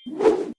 Hey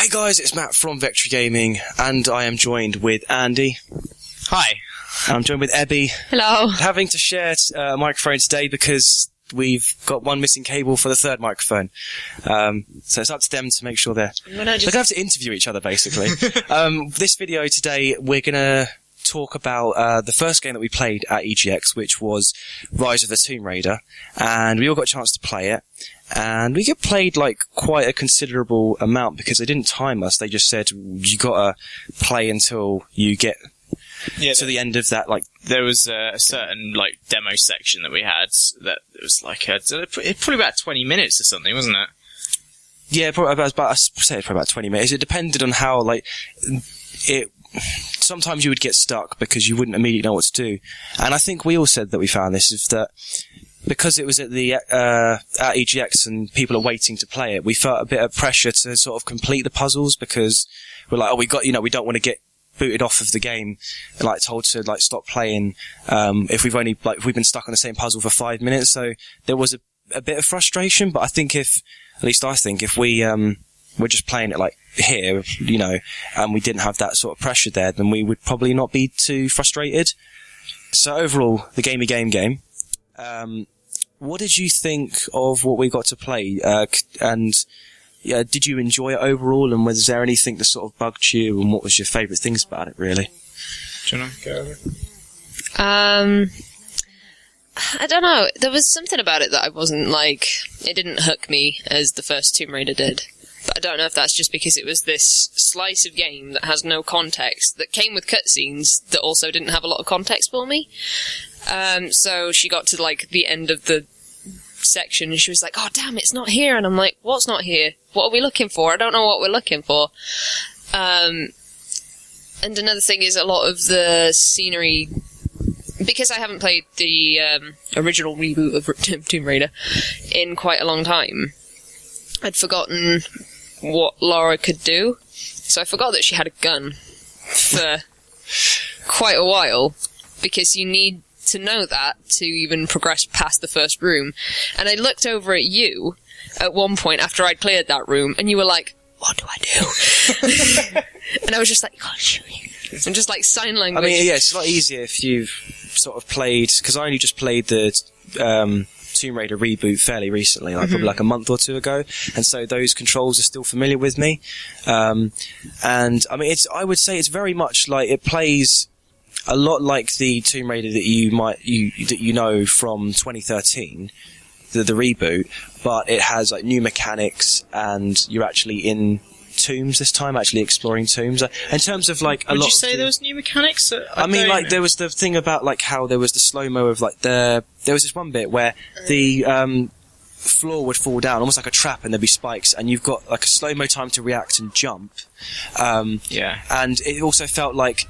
guys, it's Matt from Vectory Gaming, and I am joined with Andy. Hi. I'm joined with Ebbie. Hello. Having to share a microphone today because we've got one missing cable for the third microphone. So it's up to them to make sure they're going to have to interview each other, basically. This video today, we're going to talk about the first game that we played at EGX, which was Rise of the Tomb Raider, and we all got a chance to play it. And we played like quite a considerable amount because they didn't time us. They just said you gotta play until you get to the end of that. Like there was a certain like demo section that we had that was like probably about 20 minutes or something, wasn't it? Yeah, probably about 20 minutes. It depended on how like it. Sometimes you would get stuck because you wouldn't immediately know what to do. And I think we all said that we found this is that. Because it was at the at EGX and people are waiting to play it, we felt a bit of pressure to sort of complete the puzzles because we're like, we don't want to get booted off of the game and like told to like stop playing if we've been stuck on the same puzzle for 5 minutes. So there was a bit of frustration, but I think if we we're just playing it like here, and we didn't have that sort of pressure there, then we would probably not be too frustrated. So overall, the game. What did you think of what we got to play? And did you enjoy it overall? And was there anything that sort of bugged you? And what was your favourite things about it, really? Do you want to go over it? I don't know. There was something about it that I wasn't like. It didn't hook me as the first Tomb Raider did. But I don't know if that's just because it was this slice of game that has no context, that came with cutscenes that also didn't have a lot of context for me. So she got to like the end of the section and she was like, "Oh damn, it's not here." And I'm like, "What's not here? What are we looking for? I don't know what we're looking for." And another thing is a lot of the scenery, because I haven't played the original reboot of Tomb Raider in quite a long time, I'd forgotten what Lara could do. So I forgot that she had a gun for quite a while, because you need to know that to even progress past the first room. And I looked over at you at one point after I'd cleared that room, and you were like, "What do I do?" And I was just like, "You can't shoot me." And just like sign language. I mean, yeah, it's a lot easier if you've sort of played, because I only just played the Tomb Raider reboot fairly recently, like probably like a month or two ago, and so those controls are still familiar with me. And I mean, I would say it's very much like it plays a lot like the Tomb Raider that you know from 2013, the reboot, but it has like new mechanics, and you're actually in tombs this time, actually exploring tombs. In terms of like Would you say there was new mechanics? I mean, like there was the thing about like how there was the slow-mo of like there was this one bit where the floor would fall down almost like a trap, and there'd be spikes, and you've got like a slow-mo time to react and jump. Yeah. And it also felt like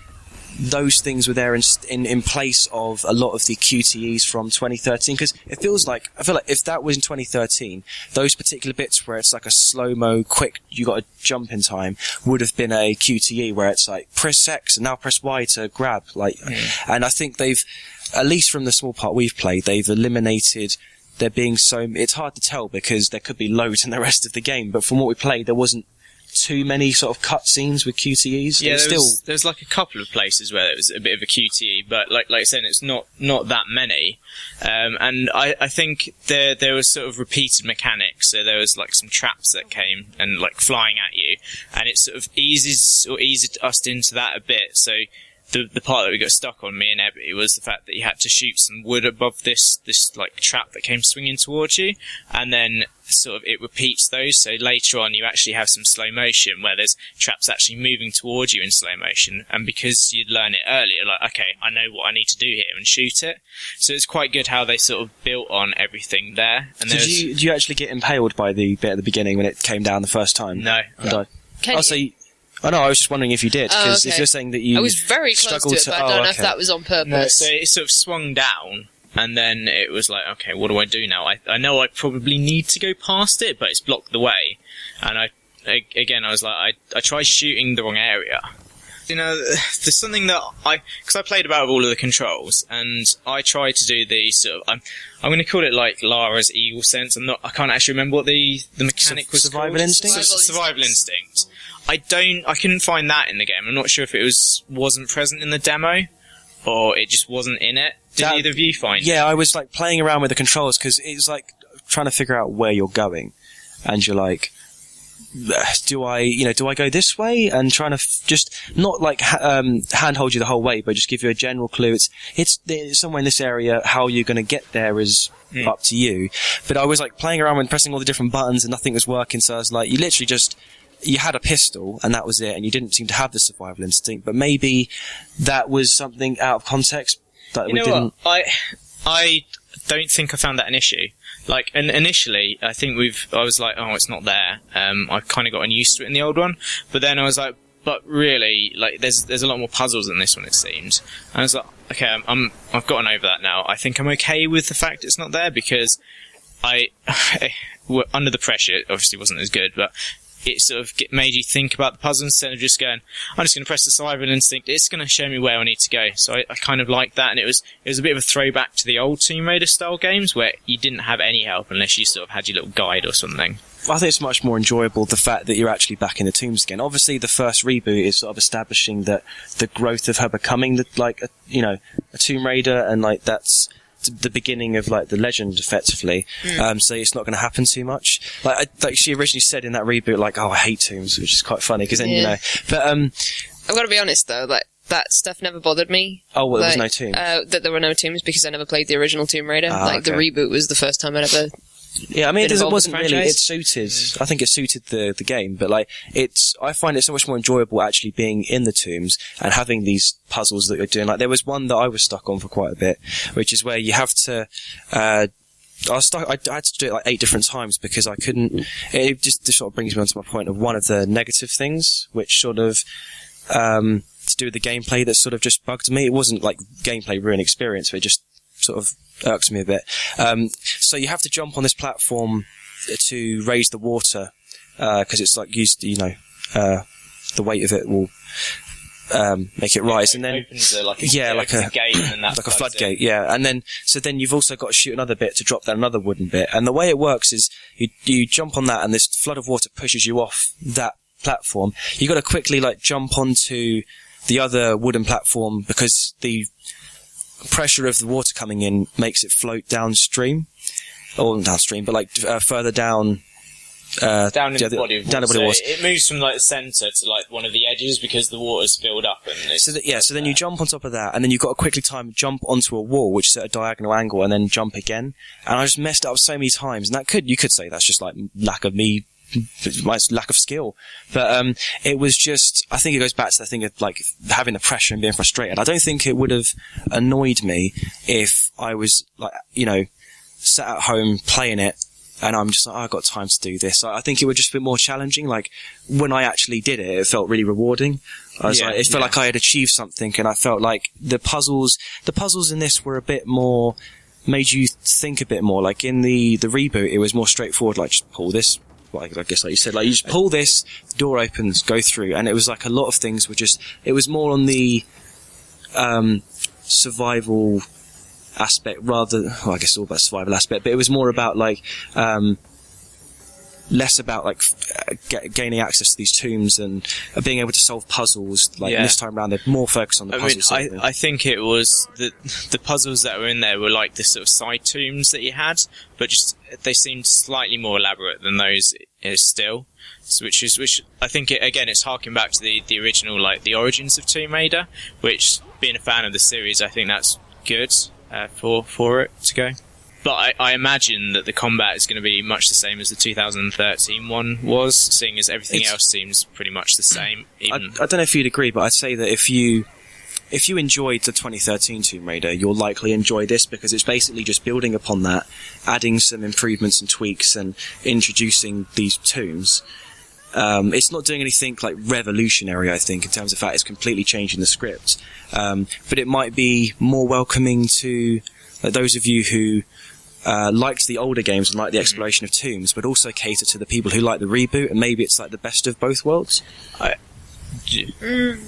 those things were there in place of a lot of the QTEs from 2013, because I feel like if that was in 2013, those particular bits where it's like a slow-mo, quick, you got to jump in time, would have been a QTE where it's like press X and now press Y to grab, and I think they've, at least from the small part we've played, they've eliminated there being it's hard to tell because there could be loads in the rest of the game, but from what we played, there wasn't too many sort of cutscenes with QTEs. Yeah, there's like a couple of places where it was a bit of a QTE, but like I said, it's not that many. And I think there was sort of repeated mechanics. So there was like some traps that came and like flying at you, and it sort of eased us into that a bit. So the part that we got stuck on, me and Ebbie, was the fact that you had to shoot some wood above this like trap that came swinging towards you, and then sort of it repeats those. So later on, you actually have some slow motion where there's traps actually moving towards you in slow motion, and because you'd learn it earlier, like, okay, I know what I need to do here, and shoot it. So it's quite good how they sort of built on everything there. And did you actually get impaled by the bit at the beginning when it came down the first time? No. Oh no, I was just wondering if you did, because if you're saying that you I was very close to it, but I don't know if that was on purpose. No, so it sort of swung down, and then it was like, okay, what do I do now? I know I probably need to go past it, but it's blocked the way. And I was like, I tried shooting the wrong area. You know, there's something that because I played about with all of the controls, and I tried to do the sort of, I'm going to call it like Lara's Eagle Sense. I can't actually remember what the mechanic was Survival called. Instinct? Survival Instinct. I couldn't find that in the game. I'm not sure if it wasn't present in the demo, or it just wasn't in it. Did either of you find it? Yeah, I was like playing around with the controls because it was like trying to figure out where you're going, and you're like, do I go this way? And trying to just not like handhold you the whole way, but just give you a general clue. It's somewhere in this area. How you're going to get there is up to you. But I was like playing around and pressing all the different buttons, and nothing was working. So I was like, you had a pistol, and that was it, and you didn't seem to have the survival instinct. But maybe that was something out of context that we didn't. What? I don't think I found that an issue. Like, and initially, I think I was like, oh, it's not there. I kind of got unused to it in the old one, but then I was like, but really, like, there's a lot more puzzles in this one, it seemed. And I was like, okay, I've gotten over that now. I think I'm okay with the fact it's not there, because under the pressure, it obviously wasn't as good, but it sort of made you think about the puzzle instead of just going, I'm just going to press the survival instinct. It's going to show me where I need to go. So I kind of liked that, and it was a bit of a throwback to the old Tomb Raider style games where you didn't have any help unless you sort of had your little guide or something. I think it's much more enjoyable, the fact that you're actually back in the tombs again. Obviously, the first reboot is sort of establishing that the growth of her becoming a Tomb Raider, and like that's the beginning of like the legend, effectively. So it's not going to happen too much. Like she originally said in that reboot, like, oh, I hate tombs, which is quite funny because then But I've got to be honest though, like that stuff never bothered me. Oh, well, there was no tombs. That there were no tombs because I never played the original Tomb Raider. The reboot was the first time I'd ever. Yeah, I mean, it wasn't really. It suited. I think it suited the game, but like I find it so much more enjoyable actually being in the tombs and having these puzzles that you're doing. Like there was one that I was stuck on for quite a bit, which is where you have to. I had to do it like 8 different times because I couldn't. It just sort of brings me on to my point of one of the negative things, which sort of to do with the gameplay that sort of just bugged me. It wasn't like gameplay ruin experience, but it just sort of irks me a bit. So you have to jump on this platform to raise the water, because it's like used, the weight of it will make it rise, and then opens like a gate, and like a floodgate, and then you've also got to shoot another bit to drop down another wooden bit, and the way it works is you jump on that, and this flood of water pushes you off that platform. You got to quickly like jump onto the other wooden platform because the pressure of the water coming in makes it float downstream, or not downstream, but like further down. Down in the body of water. So it moves from like the centre to like one of the edges because the water's filled up. And so then you jump on top of that, and then you've got to quickly jump onto a wall, which is at a diagonal angle, and then jump again. And I just messed it up so many times, and you could say that's just like lack of skill. But it was just, I think it goes back to the thing of like having the pressure and being frustrated. I don't think it would have annoyed me if I was like, sat at home playing it and I'm just like, I've got time to do this. I think it would just be more challenging. Like when I actually did it, it felt really rewarding. It felt like I had achieved something, and I felt like the puzzles in this were a bit more, made you think a bit more. Like in the reboot, it was more straightforward, like just pull this. Well, I guess like you said, like you just pull this, the door opens, go through, and it was like a lot of things were just, it was more on the survival aspect rather, well, I guess it's all about survival aspect, but it was more about like less about like gaining access to these tombs and being able to solve puzzles. Like this time around, they're more focused on the puzzles. I think it was the puzzles that were in there were like the sort of side tombs that you had, but just they seemed slightly more elaborate than those still. So which I think it's harking back to the original, like the origins of Tomb Raider, which, being a fan of the series, I think that's good for it to go. But I imagine that the combat is going to be much the same as the 2013 one was, seeing as everything else seems pretty much the same. I don't know if you'd agree, but I'd say that if you enjoyed the 2013 Tomb Raider, you'll likely enjoy this because it's basically just building upon that, adding some improvements and tweaks and introducing these tombs. It's not doing anything like revolutionary, I think, in terms of fact it's completely changing the script. But it might be more welcoming to those of you who liked the older games and liked the exploration of tombs, but also cater to the people who like the reboot, and maybe it's like the best of both worlds.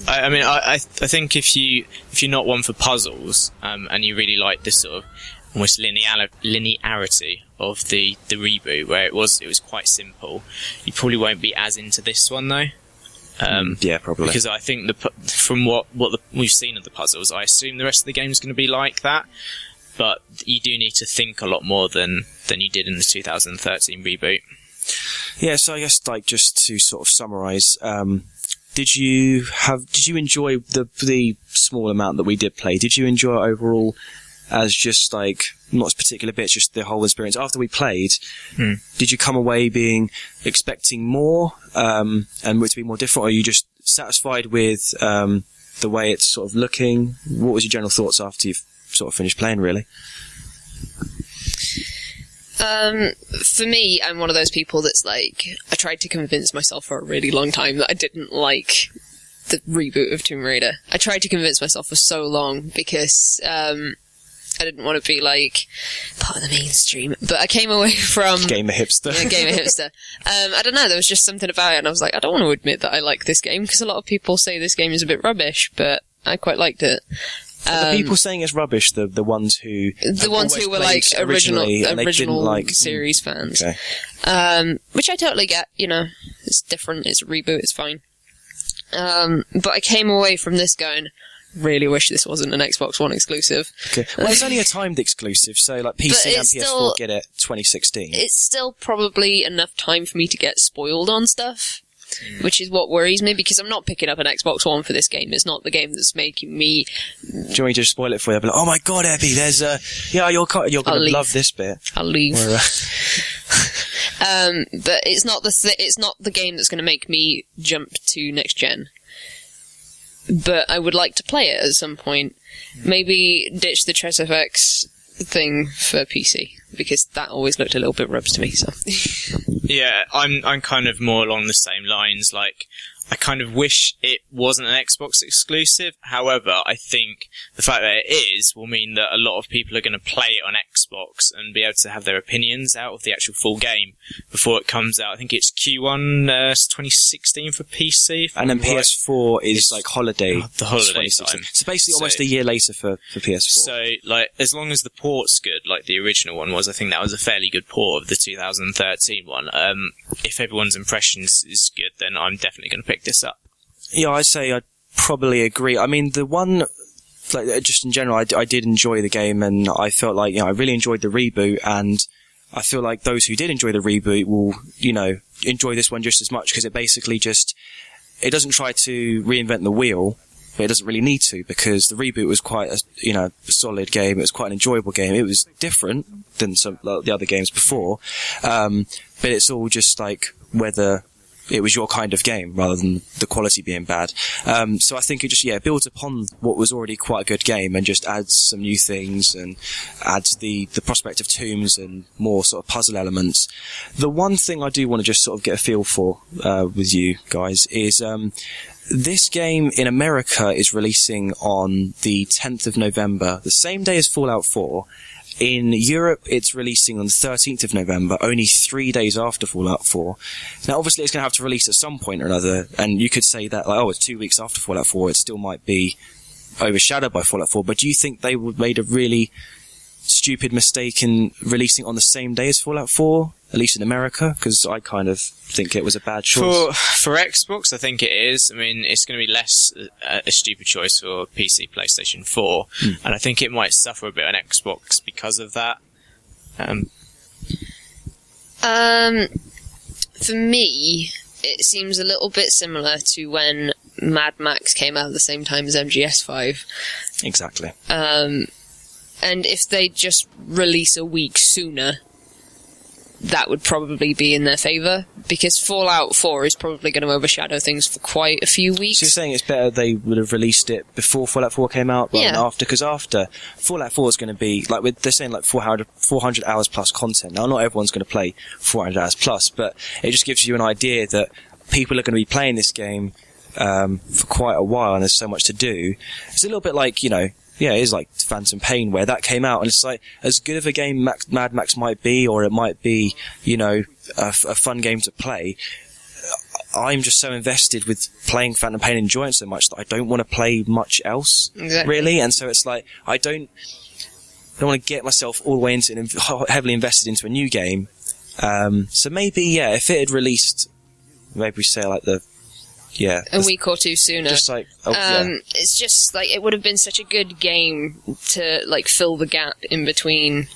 I mean, I think if you're not one for puzzles, and you really like this sort of almost linearity of the reboot, where it was quite simple, you probably won't be as into this one though. Yeah, probably. Because I think from what we've seen of the puzzles, I assume the rest of the game is going to be like that. But you do need to think a lot more than you did in the 2013 reboot. Yeah, so I guess like just to sort of summarise, did you enjoy the small amount that we did play? Did you enjoy it overall as just like not particular bits, just the whole experience after we played? Did you come away expecting more and it to be more different, or are you just satisfied with the way it's sort of looking? What was your general thoughts after you've sort of finished playing, really? For me, I'm one of those people that's like, I tried to convince myself for a really long time that I didn't like the reboot of Tomb Raider. I tried to convince myself for so long because I didn't want to be like part of the mainstream, but I came away from Gamer hipster. Yeah, gamer hipster. I don't know, there was just something about it, and I was like, I don't want to admit that I like this game because a lot of people say this game is a bit rubbish, but I quite liked it. The people saying it's rubbish, the ones who were like original series fans, okay. Which I totally get. You know, it's different. It's a reboot. It's fine. But I came away from this going, really wish this wasn't an Xbox One exclusive. Okay. Well, it's only a timed exclusive, so like PC and PS4 get it 2016. It's still probably enough time for me to get spoiled on stuff. Which is what worries me, because I'm not picking up an Xbox One for this game. It's not the game that's making me... Do you want me to just spoil it for you? I'll be like, oh my god, Ebbie, there's you're going to love this bit. I'll leave. But it's not the game that's going to make me jump to next gen. But I would like to play it at some point. Maybe ditch the TresFX thing for PC, because that always looked a little bit rubs to me, so... Yeah, I'm kind of more along the same lines. Like, I kind of wish it wasn't an Xbox exclusive. However, I think the fact that it is will mean that a lot of people are going to play it on Xbox and be able to have their opinions out of the actual full game before it comes out. I think it's Q1 2016 for PC. And then PS4 is like holiday. The holiday time. So basically almost a year later for PS4. So, like, as long as the port's good, like the original one was, I think that was a fairly good port of the 2013 one. If everyone's impressions is good, then I'm definitely going to pick this up. Yeah, I'd say I'd probably agree. I mean, the one, like, just in general, I did enjoy the game, and I felt like, I really enjoyed the reboot, and I feel like those who did enjoy the reboot will, enjoy this one just as much, because it basically it doesn't try to reinvent the wheel, but it doesn't really need to, because the reboot was quite a solid game. It was quite an enjoyable game. It was different than some the other games before, but it's all just like whether it was your kind of game rather than the quality being bad. So I think it just builds upon what was already quite a good game and just adds some new things and adds the prospect of tombs and more sort of puzzle elements. The one thing I do want to just sort of get a feel for with you guys is this game in America is releasing on the 10th of November, the same day as Fallout 4. In Europe, it's releasing on the 13th of November, only 3 days after Fallout 4. Now, obviously, it's going to have to release at some point or another, and you could say that, it's 2 weeks after Fallout 4, it still might be overshadowed by Fallout 4, but do you think they made a really stupid mistake in releasing on the same day as Fallout 4, at least in America? Because I kind of think it was a bad choice. For Xbox, I think it is. I mean, it's going to be less a stupid choice for PC, PlayStation 4, and I think it might suffer a bit on Xbox because of that. For me, it seems a little bit similar to when Mad Max came out at the same time as MGS5. Exactly. And if they just release a week sooner, that would probably be in their favour, because Fallout 4 is probably going to overshadow things for quite a few weeks. So you're saying it's better they would have released it before Fallout 4 came out rather than after? Because after, Fallout 4 is going to be, they're saying 400 hours plus content. Now, not everyone's going to play 400 hours plus, but it just gives you an idea that people are going to be playing this game for quite a while, and there's so much to do. It's a little bit like, it is like Phantom Pain, where that came out, and it's like, as good of a game Mad Max might be, or it might be, a fun game to play, I'm just so invested with playing Phantom Pain and enjoying it so much that I don't want to play much else, really. And so it's like, I don't want to get myself all the way into it and heavily invested into a new game. So maybe, yeah, if it had released, maybe we say like a week or two sooner. Just like, it's just like, it would have been such a good game to like fill the gap in between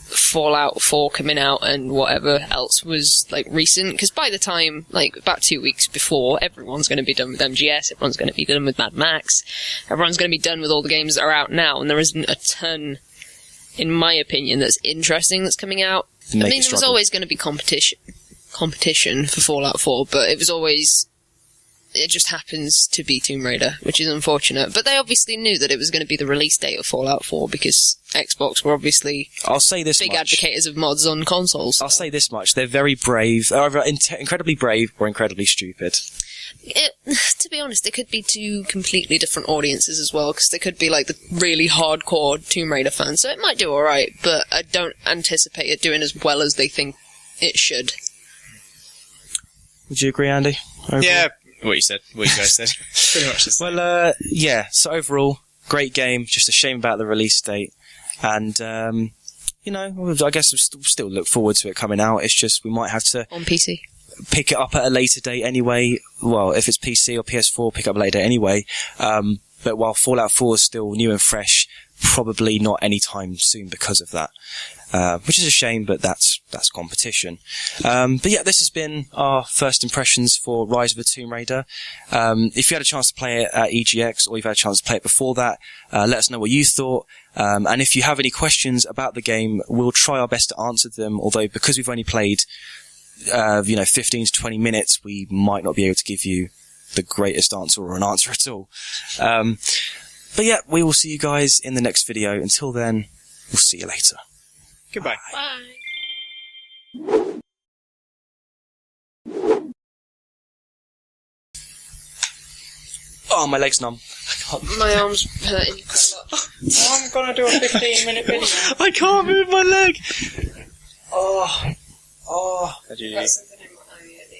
Fallout 4 coming out and whatever else was like recent, because by the time, like about 2 weeks before, everyone's going to be done with MGS, everyone's going to be done with Mad Max, everyone's going to be done with all the games that are out now, and there isn't a ton, in my opinion, that's interesting that's coming out. I mean, there was always going to be competition for Fallout 4, but it just happens to be Tomb Raider, which is unfortunate. But they obviously knew that it was going to be the release date of Fallout 4, because Xbox were obviously big advocates of mods on consoles. I'll say this much. They're very brave. They're either incredibly brave or incredibly stupid. To be honest, they could be two completely different audiences as well, because they could be like the really hardcore Tomb Raider fans, so it might do alright, but I don't anticipate it doing as well as they think it should. Would you agree, Andy? Overall? Yeah. What you guys said. Pretty much the same. Well, yeah, so overall, great game, just a shame about the release date. And, I guess we still look forward to it coming out. It's just we might have to... On PC. Pick it up at a later date anyway. Well, if it's PC or PS4, pick up a later date anyway. But while Fallout 4 is still new and fresh, probably not anytime soon because of that. Which is a shame, but that's competition. But yeah, this has been our first impressions for Rise of the Tomb Raider. If you had a chance to play it at EGX, or you've had a chance to play it before that, let us know what you thought. And if you have any questions about the game, we'll try our best to answer them, although because we've only played 15 to 20 minutes, we might not be able to give you the greatest answer or an answer at all. But yeah, we will see you guys in the next video. Until then, we'll see you later. Goodbye. Bye. Oh, my leg's numb. My arm's hurting quite a lot. I'm gonna do a 15-minute video. I can't move my leg. Oh.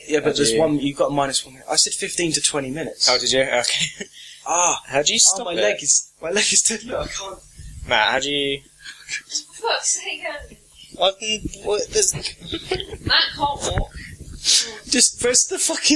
Yeah, but there's one. You've got -1 minute. I said 15 to 20 minutes. Oh, did you? Okay. How'd you stop my it? leg is dead. Look, I can't. Matt, how do you? For fuck's sake, Andy. There's... Matt can't walk. Just press the fucking